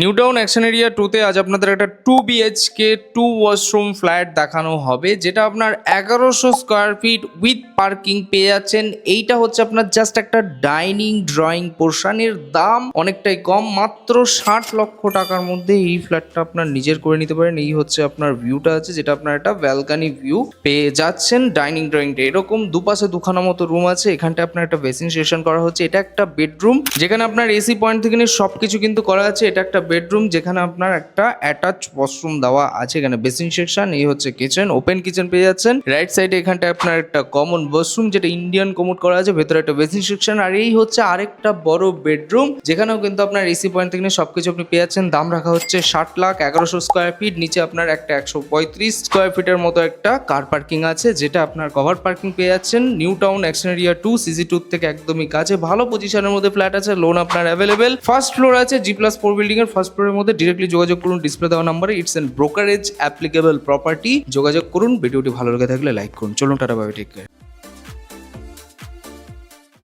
New town action area 2-তে আজ আপনাদের একটা 2 BHK 2 ওয়াশরুম ফ্ল্যাট দেখানো হবে, যেটা আপনার 1100 স্কোয়ার ফিট উইথ পার্কিং পেয়ে যাচ্ছেন। এইটা হচ্ছে আপনার জাস্ট একটা ডাইনিং ড্রয়িং পোর্শনের দাম অনেকটাই কম, মাত্র 60 লক্ষ টাকার মধ্যে এই ফ্ল্যাটটা আপনার নিজের করে নিতে পারেন। এই হচ্ছে আপনার ভিউটা আছে, যেটা আপনার একটা ব্যালকানি ভিউ পেয়ে যাচ্ছেন। ডাইনিং ড্রয়িংটা এরকম দুপাশে দুখানা মতো রুম আছে, এখানটা আপনার একটা বেসিন সেশন করা হচ্ছে। এটা একটা বেডরুম, যেখানে আপনার এসি পয়েন্ট থেকে নিয়ে সবকিছু কিন্তু করা আছে। এটা একটা বেডরুম, যেখানে আপনার একটা অ্যাটাচ ওয়াশরুম দেওয়া আছে, এখানে বেসিন সেকশন। এই হচ্ছে কিচেন, ওপেন কিচেন পেয়ে যাচ্ছেন। রাইট সাইডে এখানটা আপনার একটা কমন ওয়াশরুম, যেটা ইন্ডিয়ান কমোড করা আছে, ভেতরে একটা বেসিন সেকশন। আর এই হচ্ছে আরেকটা বড় বেডরুম, যেখানেও কিন্তু আপনার এসি পয়েন্ট থেকে নিয়ে সবকিছু আপনি পেয়ে যাচ্ছেন। দাম রাখা হচ্ছে 60 লাখ, 1100 স্কোয়ার ফিট। নিচে আপনার একটা 135 স্কোয়ার ফিটের মতো একটা কার পার্কিং আছে, যেটা আপনার কভার পার্কিং পেয়ে যাচ্ছেন। New town action area 2 CC2 থেকে একদমই কাছে, ভালো পজিশনের মধ্যে ফ্ল্যাট আছে। লোন আপনার অ্যাভেলেবেল। ফার্স্ট ফ্লোর আছে, G+4 বিল্ডিং এর ফার্স্ট ফ্লোরের মধ্যে। ডিরেক্টলি যোগাযোগ করুন ডিসপ্লে দেওয়া নাম্বারে। It's an brokerage applicable property. যোগাযোগ করুন। ভিডিওটি ভালো লেগে থাকলে লাইক করুন। চলুন, টাটা, বাই, টেক কেয়ার।